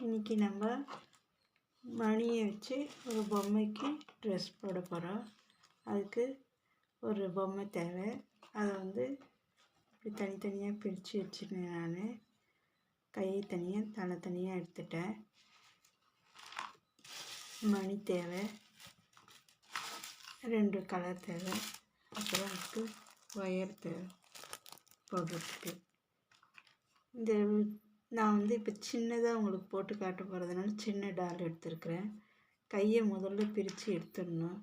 இன்றைக்கி நம்ம மணியை வச்சு ஒரு பொம்மைக்கு ட்ரெஸ் போட போகிறோம். அதுக்கு ஒரு பொம்மை தேவை. அதை இப்படி தனித்தனியாக பிரித்து வச்சுருந்தேன். நான் கையை தனியாக தலை தனியாக எடுத்துட்டேன். மணி தேவை, 2 கலர் தேவை, அப்புறம் அதுக்கு ஒயர் தேவை போடுறதுக்கு. இந்த நான் இப்போ சின்னதாக உங்களுக்கு போட்டு காட்ட போகிறதுனால சின்ன டால் எடுத்துருக்குறேன். கையை முதல்ல பிரித்து எடுத்துடணும்.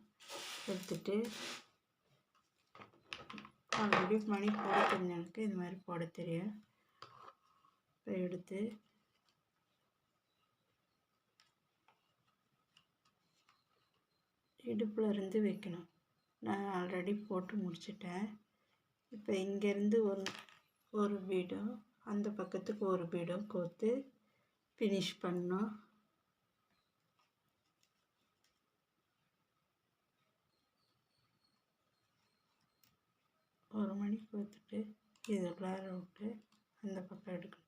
எடுத்துட்டு ஆல்ரெடி மணி போட தெரிஞ்சவனுக்கு இது மாதிரி போட தெரியும். இப்போ எடுத்து இடுப்பில் இருந்து வைக்கணும். நான் ஆல்ரெடி போட்டு முடிச்சிட்டேன். இப்போ இங்கேருந்து ஒரு பீடும் அந்த பக்கத்துக்கு ஒரு பீடும் கோர்த்து ஃபினிஷ் பண்ணணும். ஒரு மணி கோர்த்துட்டு இது உள்ளார விட்டு அந்த பக்கம் எடுக்கணும்.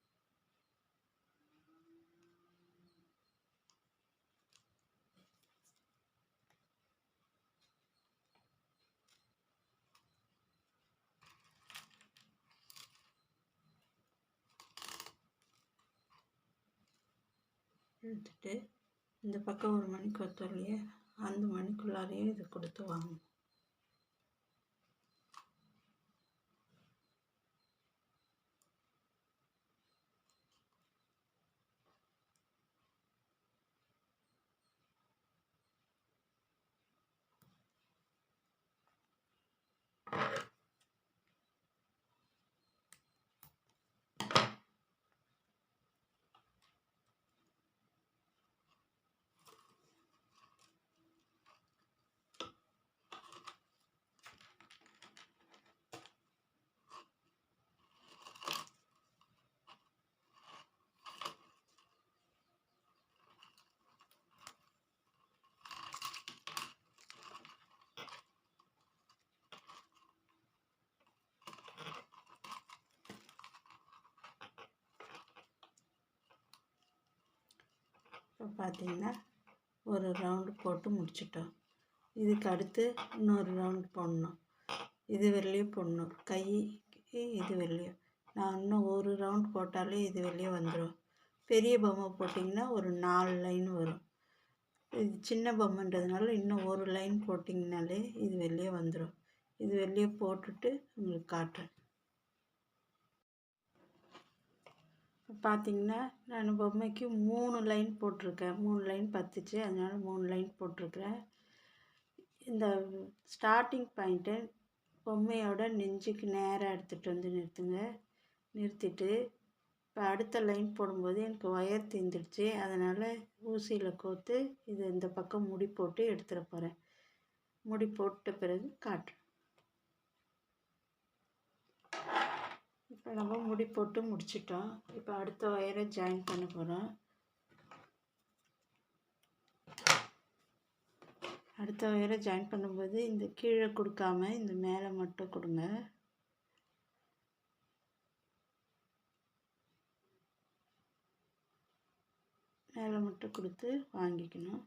எடுத்துட்டு இந்த பக்கம் ஒரு மணி கோர்த்தோம் இல்லையா, அந்த மணிக்குள்ளாரையும் இது கொடுத்து வாங்கணும். இப்போ பார்த்தீங்கன்னா ஒரு ரவுண்டு போட்டு முடிச்சிட்டோம். இதுக்கு அடுத்து இன்னொரு ரவுண்டு போடணும். இது வரலையும் போடணும். கைக்கு இது வரலையும். நான் இன்னும் ஒரு ரவுண்ட் போட்டாலே இது வரலையும் வந்துடும். பெரிய பொம்மை போட்டிங்கன்னா ஒரு 4 லைன் வரும். இது சின்ன பொம்மைன்றதுனால இன்னும் ஒரு லைன் போட்டிங்கனாலே இது வெளியே வந்துடும். இது வெளியே போட்டுட்டு உங்களுக்கு காட்டுறேன். பார்த்திங்கன்னா நான் பொம்மைக்கு 3 லைன் போட்டிருக்கேன். 3 லைன் பத்துச்சு, அதனால் 3 லைன் போட்டிருக்கிறேன். இந்த ஸ்டார்டிங் பாயிண்ட்டை பொம்மையோட நெஞ்சுக்கு நேராக எடுத்துகிட்டு வந்து நிறுத்துங்க. நிறுத்திட்டு இப்போ அடுத்த லைன் போடும்போது எனக்கு ஒயர் தீர்ந்துடுச்சு. அதனால் ஊசியில் கோர்த்து இது இந்த பக்கம் முடி போட்டு எடுத்துட போகிறேன். முடி போட்ட பிறகு காட்டுறேன். இப்போ நம்ம முடி போட்டு முடிச்சிட்டோம். இப்போ அடுத்த ஒயரை ஜாயின் பண்ண போகிறோம். அடுத்த ஒயரை ஜாயின் பண்ணும்போது இந்த கீழே கொடுக்காம இந்த மேலே மட்டும் கொடுங்க. மேலே மட்டும் கொடுத்து வாங்கிக்கணும்.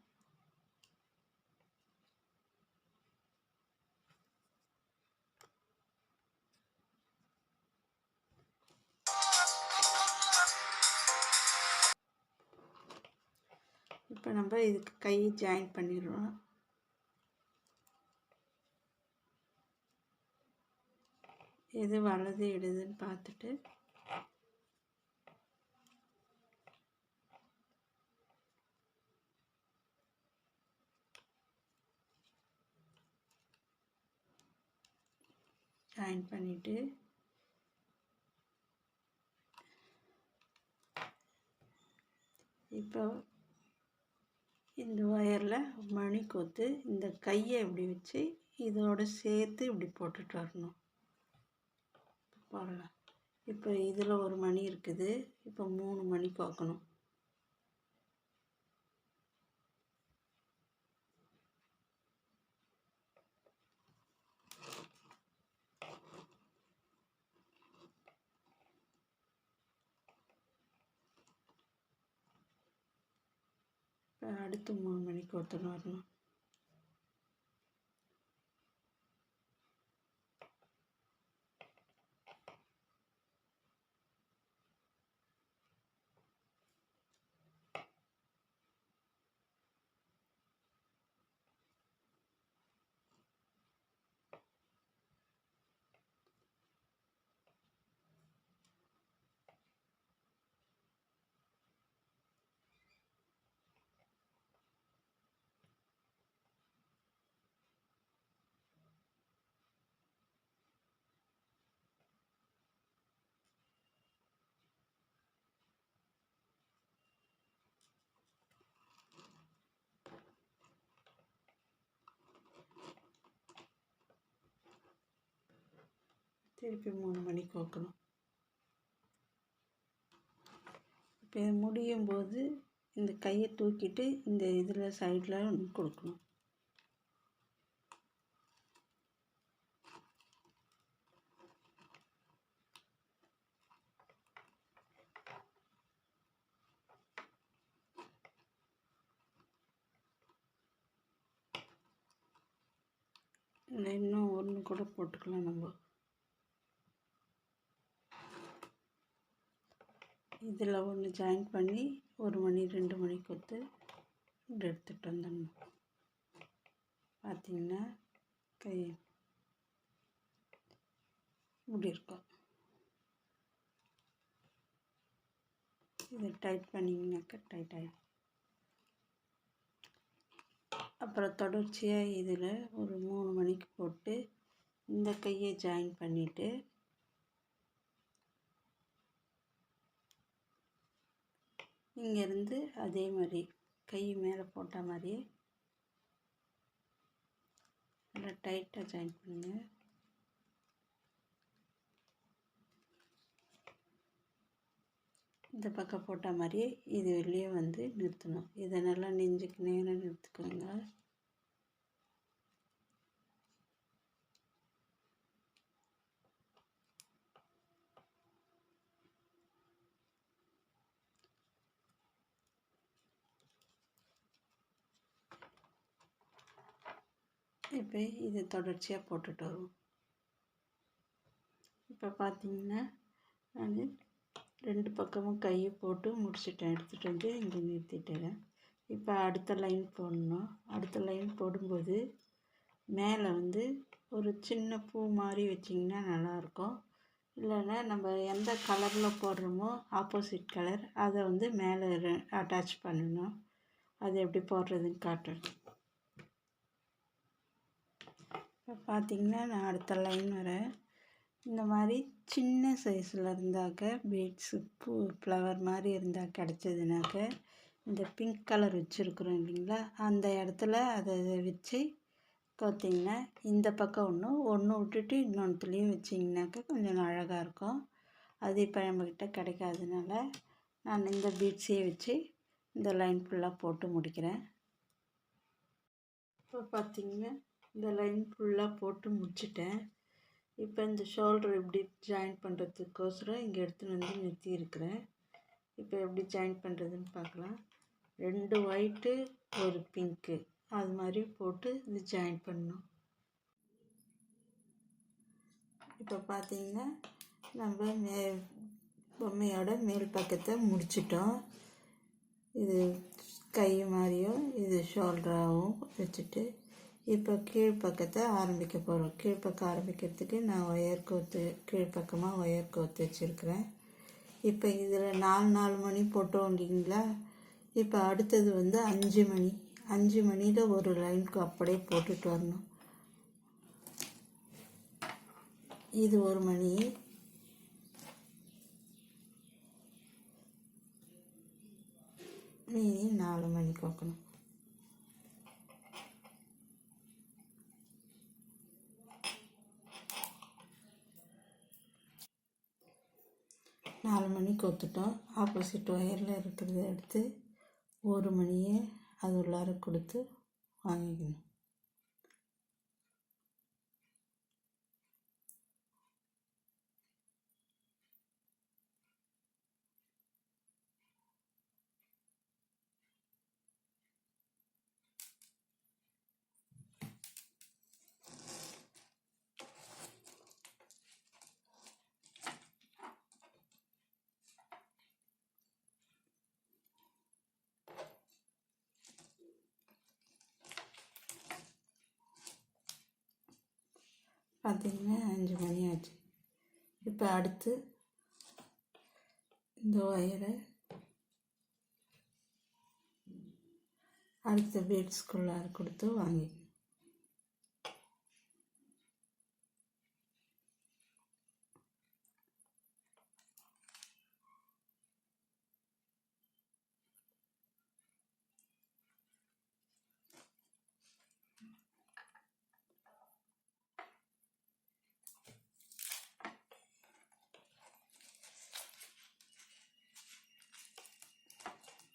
இப்போ நம்ம இதுக்கு கை ஜாயின் பண்ணிடுறோம். எது வலது இடதுன்னு பார்த்துட்டு ஜாயின் பண்ணிவிட்டு இப்போ இந்த ஒயரில் மணி கோர்த்து இந்த கையை இப்படி வச்சு இதோடு சேர்த்து இப்படி போட்டுட்டு வரணும். போடலாம். இப்போ இதில் ஒரு மணி இருக்குது. இப்போ 3 மணி கோர்க்கணும். அடுத்து 3 மணிக்கு ஒருத்தர் வரணும். திருப்பி 3 மணிக்கு கோக்கணும். இப்போ முடியும் போது இந்த கையை தூக்கிட்டு இந்த இதில் சைடில் கொடுக்கணும். இல்லை இன்னும் ஒன்று கூட போட்டுக்கலாம். நம்ம இதில் ஒன்று ஜாயின் பண்ணி 1 மணி 2 மணிக்கு ஒத்து எடுத்துகிட்டு வந்துடணும். பார்த்திங்கன்னா கை இப்படி இருக்கும். இதை டைட் பண்ணிங்கனாக்கா டைட் ஆகிடும். அப்புறம் தொடர்ச்சியாக இதில் ஒரு 3 மணிக்கு போட்டு இந்த கையை ஜாயின் பண்ணிவிட்டு இங்கேருந்து அதே மாதிரி கை மேலே போட்ட மாதிரியே நல்லா டைட்டாக ஜாயின் பண்ணுங்கள். இந்த பக்கம் போட்ட மாதிரியே இது வெளியே வந்து நிறுத்தணும். இதை நல்லா நெஞ்சுக்கு நேராக நிறுத்திக்கோங்க. இப்போ இது தொடர்ச்சியாக போட்டுட்டு வரும். இப்போ பார்த்தீங்கன்னா நான் 2 பக்கமும் கையை போட்டு முடிச்சுட்டேன். எடுத்துகிட்டு வந்து இங்கே நிறுத்திட்டேன். இப்போ அடுத்த லைன் போடணும். அடுத்த லைன் போடும்போது மேலே வந்து ஒரு சின்ன பூ மாதிரி வச்சிங்கன்னா நல்லாயிருக்கும். இல்லைன்னா நம்ம எந்த கலரில் போடுறோமோ ஆப்போசிட் கலர் அதை வந்து மேலே அட்டாச் பண்ணணும். அது எப்படி போடுறதுன்னு காட்டுறேன். இப்போ பார்த்திங்கன்னா நான் அடுத்த லைன் வரேன். இந்த மாதிரி சின்ன சைஸில் இருந்தாக்க பீட்ஸு பூ ஃப்ளவர் மாதிரி இருந்தால் கிடச்சதுனாக்க இந்த பிங்க் கலர் வச்சுருக்குறோம் இல்லைங்களா, அந்த இடத்துல அதை வச்சு பார்த்திங்கன்னா இந்த பக்கம் ஒன்று விட்டுட்டு இன்னொன்றுத்துலேயும் வச்சிங்கனாக்கா கொஞ்சம் அழகாக இருக்கும். அது இப்போ நம்மக்கிட்ட கிடைக்காதனால நான் இந்த பீட்ஸையே வச்சு இந்த லைன் ஃபுல்லாக போட்டு முடிக்கிறேன். இப்போ பார்த்திங்கன்னா இந்த லைன் ஃபுல்லாக போட்டு முடிச்சிட்டேன். இப்போ இந்த ஷோல்டர் எப்படி ஜாயின் பண்ணுறதுக்கோசரம் இங்கே எடுத்துன்னு வந்து நிறுத்தியிருக்கிறேன். இப்போ எப்படி ஜாயின் பண்ணுறதுன்னு பார்க்கலாம். 2 ஒயிட்டு 1 பிங்க்கு அது மாதிரி போட்டு இது ஜாயின் பண்ணணும். இப்போ பார்த்திங்கன்னா நம்ம பொம்மையோட மேல் பக்கத்தை முடிச்சிட்டோம். இது கை மாதிரியும் இது ஷோல்டராகவும் வச்சுட்டு இப்போ கீழ்ப்பக்கத்தை ஆரம்பிக்க போகிறோம். கீழ்ப்பக்கம் ஆரம்பிக்கிறதுக்கு நான் ஒயர் கோத்து கீழ்ப்பக்கமாக ஒயர் கோத்து வச்சுருக்கிறேன். இப்போ இதில் 4 மணி போட்டோம் இல்லைங்களா. இப்போ அடுத்தது வந்து 5 மணி. 5 மணியில் ஒரு லைனுக்கு அப்படியே போட்டுட்டு வரணும். இது 1 மணி. மீதி 4 மணிக்கு வைக்கணும். நாலு மணிக்கு ஒத்துட்டோம். ஆப்போசிட் ஒயரில் இருக்கிறத எடுத்து 1 மணியை அது உள்ளார கொடுத்து வாங்கிக்கணும். பார்த்திங்கன்னா 5 மணி ஆச்சு. இப்போ அடுத்து இந்த ஒயரை அடுத்த பீட்ஸ்குள்ளார கொடுத்து வாங்கிக்கணும்.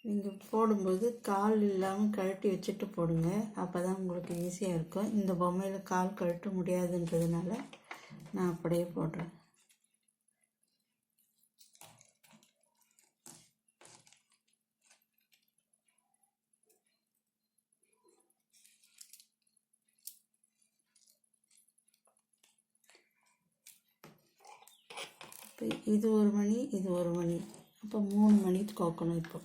நீங்கள் போடும்போது கால் இல்லாமல் கழட்டி வச்சுட்டு போடுங்க, அப்போ தான் உங்களுக்கு ஈஸியாக இருக்கும். இந்த பொம்மையில் கால் கழட்ட முடியாதுன்றதுனால நான் அப்படியே போடுறேன். இப்போ இது ஒரு மணி, இது ஒரு மணி, அப்போ 3 மணிக்கு கோக்கணும். இப்போ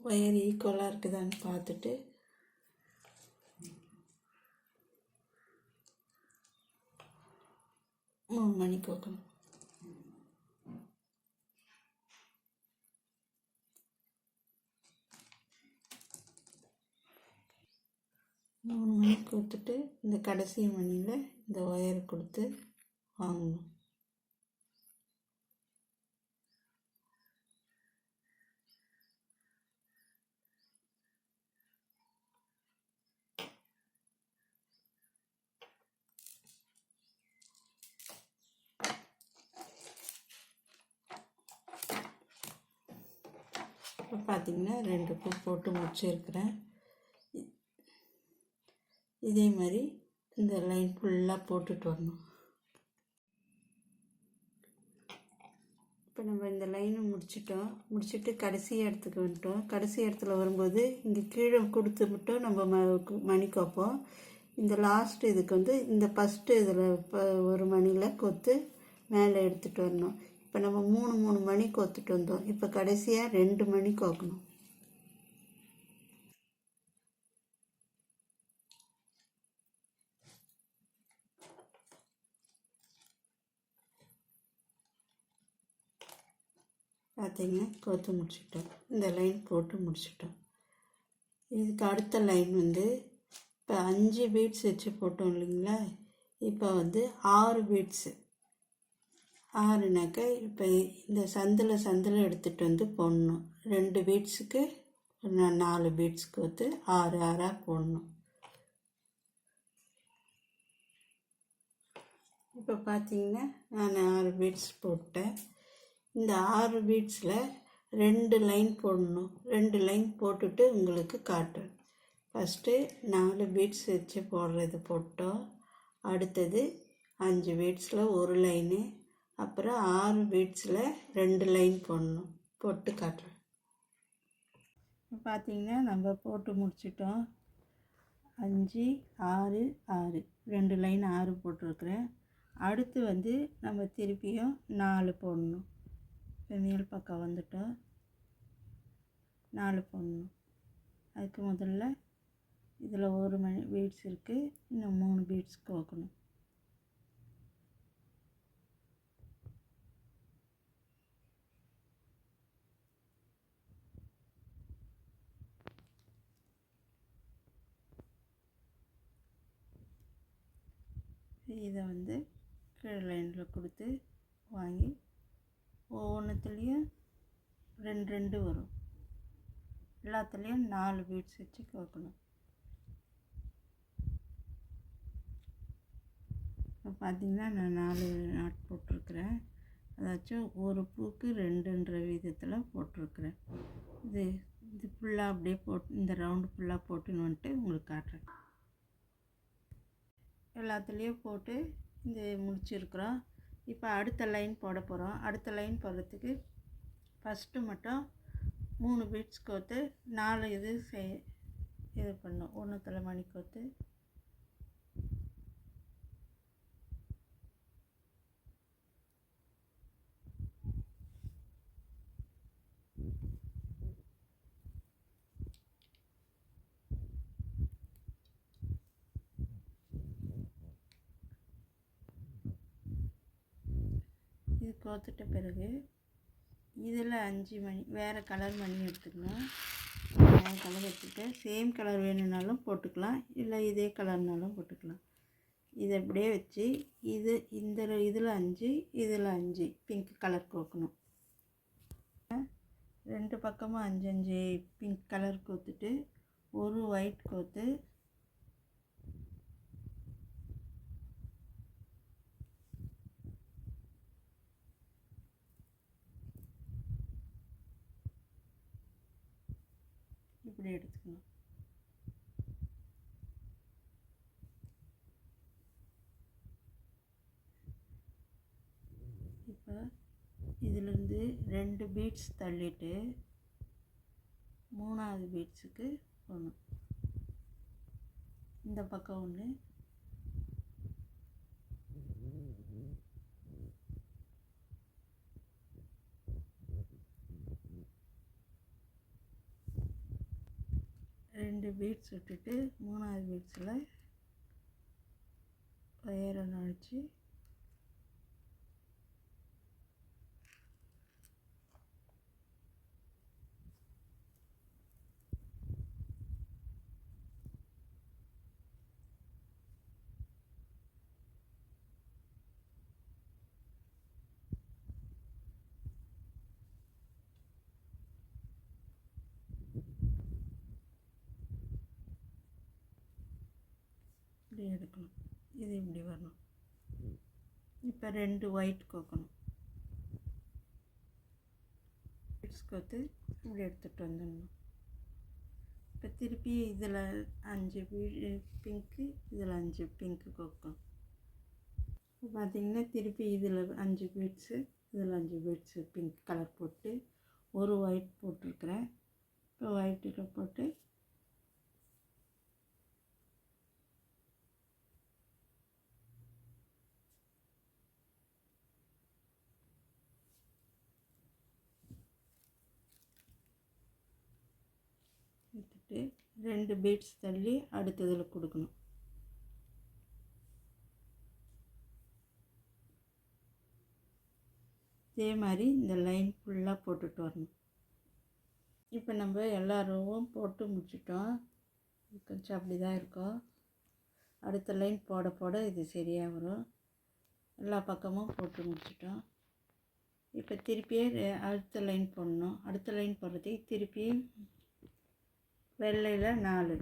ஒயர் ஈக்குவலாக இருக்குதான்னு பார்த்துட்டு மூணு மணிக்கு கோக்கணும். மூணு மணிக்கு கொடுத்துட்டு இந்த கடைசி மணியில் இந்த ஒயர் கொடுத்து வாங்கணும். இப்போ பார்த்திங்கன்னா 2 பூ போட்டு முடிச்சிருக்கிறேன். இதே மாதிரி இந்த லைன் ஃபுல்லாக போட்டுட்டு வரணும். இப்போ நம்ம இந்த லைனை முடிச்சுட்டு கடைசி இடத்துக்கு வந்துட்டோம். கடைசி இடத்துல வரும்போது இங்கே கீழே கொடுத்து மட்டும் நம்ம மணி கோப்போம். இந்த லாஸ்ட் இதுக்கு வந்து இந்த ஃபஸ்ட்டு இதில் இப்போ ஒரு மணியில் கொத்து மேலே எடுத்துகிட்டு வரணும். இப்போ நம்ம 3 மணி கோத்துட்டு வந்தோம். இப்போ கடைசியாக 2 மணி கோக்கணும். பார்த்தீங்கன்னா கோத்து முடிச்சிட்டோம். இந்த லைன் போட்டு முடிச்சிட்டோம். இதுக்கு அடுத்த லைன் வந்து இப்போ 5 பீட்ஸ் வச்சு போட்டோம் இல்லைங்களா. இப்போ வந்து 6 பீட்ஸு 6னாக்கா இப்போ இந்த சந்தில் எடுத்துகிட்டு வந்து போடணும். 2 பீட்ஸுக்கு 4 பீட்ஸுக்கு வந்து 6 6ஆக போடணும். இப்போ பார்த்தீங்கன்னா நான் 6 பீட்ஸ் போட்டேன். இந்த 6 பீட்ஸில் 2 லைன் போடணும். 2 லைன் போட்டுட்டு உங்களுக்கு காட்டுறேன். ஃபஸ்ட்டு 4 பீட்ஸ் வச்சு போடுறது போட்டோம். அடுத்தது 5 பீட்ஸில் ஒரு லைனு, அப்புறம் 6 பீட்ஸில் 2 லைன் போடணும். போட்டு காட்டுறேன். பார்த்தீங்கன்னா நம்ம போட்டு முடிச்சிட்டோம். 5 6 6 2 லைன் 6 போட்டிருக்கிறேன். அடுத்து வந்து நம்ம திருப்பியும் 4 போடணும். இப்போ மேல் பக்கம் வந்துட்டோம். 4 போடணும். அதுக்கு முதல்ல இதில் ஒரு மணி பீட்ஸ் இருக்குது, இன்னும் 3 பீட்ஸ் கோக்கணும். இதை வந்து கீழே லைனில் கொடுத்து வாங்கி ஒவ்வொன்றுத்துலேயும் 2 வரும். எல்லாத்துலேயும் 4 பீட்ஸ் வச்சு கோக்கணும். இப்போ பார்த்திங்கன்னா நான் 4 நாட் போட்டிருக்கிறேன். அதாச்சும் ஒரு பூக்கு 2ன்ற விதத்தில் போட்டிருக்கிறேன். இது ஃபுல்லாக அப்படியே இந்த ரவுண்டு ஃபுல்லாக போட்டுன்னு வந்துட்டு உங்களுக்கு காட்டுறேன். எல்லாத்துலேயும் போட்டு இந்த முடிச்சிருக்கிறோம். இப்போ அடுத்த லைன் போட போகிறோம். அடுத்த லைன் போடுறதுக்கு ஃபஸ்ட்டு மட்டும் 3 பீட்ஸ் கோத்து 4 இது பண்ணணும். ஒன்றுத்தில் மணி கோத்து இது கோத்துட்ட பிறகு இதில் 5 மணி வேறு கலர் மணி எடுத்துக்கணும். வேறு கலர் எடுத்துக்கிட்டு சேம் கலர் வேணும்னாலும் போட்டுக்கலாம், இல்லை இதே கலர்னாலும் போட்டுக்கலாம். இதை அப்படியே வச்சு இதில் 5 இதில் 5 பிங்க் கலர் கோக்கணும். 2 பக்கமும் 5 5 பிங்க் கலர் கோத்துட்டு ஒரு ஒயிட் கோத்து இப்படி எடுத்துக்கணும். இப்போ இதிலிருந்து 2 பீட்ஸ் தள்ளிட்டு 3வது பீட்ஸுக்கு போகணும். இந்த பக்கம் ஒன்று, ரெண்டு பீட்ஸ் விட்டுட்டு 3வது பீட்ஸில் ஒயரை நுழைச்சி இப்படி எடுக்கணும். இது இப்படி வரணும். இப்போ 2 ஒயிட் கோக்கணும். பீட்ஸ் கோத்து இப்படி எடுத்துகிட்டு வந்துடணும். இப்போ திருப்பி இதில் 5 பிங்க்கு, இதில் 5 பிங்க்கு கோக்கணும். இப்போ பார்த்திங்கன்னா திருப்பி இதில் 5 பீட்ஸு, இதில் 5 பீட்ஸு பிங்க் கலர் போட்டு ஒரு ஒயிட் போட்டிருக்கிறேன். இப்போ ஒயிட்டில் போட்டு எடுத்துட்டு 2 பீட்ஸ் தள்ளி அடுத்ததில் கொடுக்கணும். இதே மாதிரி இந்த லைன் ஃபுல்லாக போட்டுட்டு வரணும். இப்போ நம்ம எல்லா ரோவும் போட்டு முடிச்சிட்டோம். கொஞ்சம் அப்படி தான் இருக்கும். அடுத்த லைன் போட போட இது சரியாக வரும். எல்லா பக்கமும் போட்டு முடிச்சிட்டோம். இப்போ திருப்பியே அடுத்த லைன் போடணும். அடுத்த லைன் போடுறதுக்கு திருப்பியும் வெள்ளையில் 4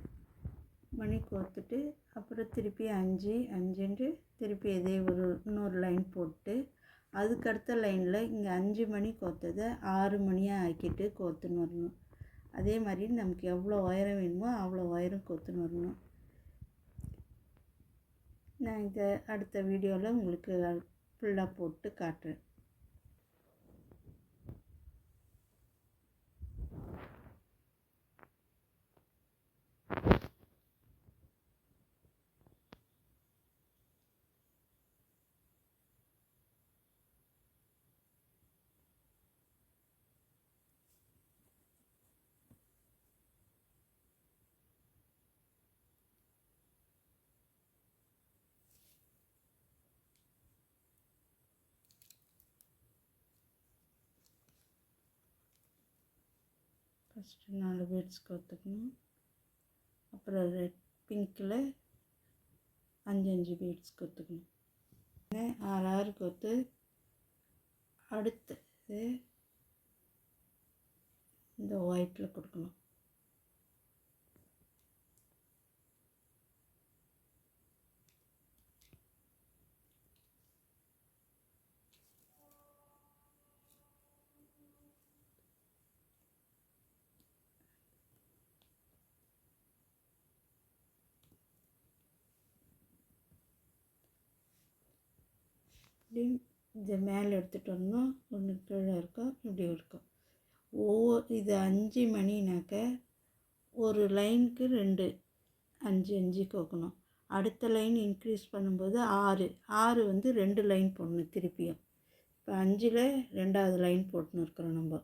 மணி கோர்த்துட்டு அப்புறம் திருப்பி 5 5 திருப்பி இதே இன்னொரு லைன் போட்டு அதுக்கடுத்த லைனில் இங்கே 5 மணி கோர்த்ததை 6 மணியாக ஆக்கிட்டு கோர்த்துன்னு வரணும். அதே மாதிரி நமக்கு எவ்வளோ உயரம் வேணுமோ அவ்வளோ உயரம் கோர்த்துன்னு வரணும். நான் இதை அடுத்த வீடியோவில் உங்களுக்கு ஃபுல்லாக போட்டு காட்டுறேன். ஃபஸ்ட்டு 4 பீட்ஸ் கோர்த்துக்கணும். அப்புறம் பிங்க்கில் 5 5 பீட்ஸ் கோர்த்துக்கணும். 6 6 கோர்த்து அடுத்தது இந்த ஒயிட்டில் கொடுக்கணும். இப்படி இதை மேலே எடுத்துகிட்டு வரணும். ஒன்று கீழே இருக்கும், இப்படி இருக்கும். இது 5 மணினாக்க ஒரு லைனுக்கு 2 5 5 கோக்கணும். அடுத்த லைன் இன்க்ரீஸ் பண்ணும்போது 6 6 வந்து 2 லைன் போடணும் திருப்பியும். இப்போ 5ல் 2வது லைன் போட்டுன்னு இருக்கிறோம் நம்ம.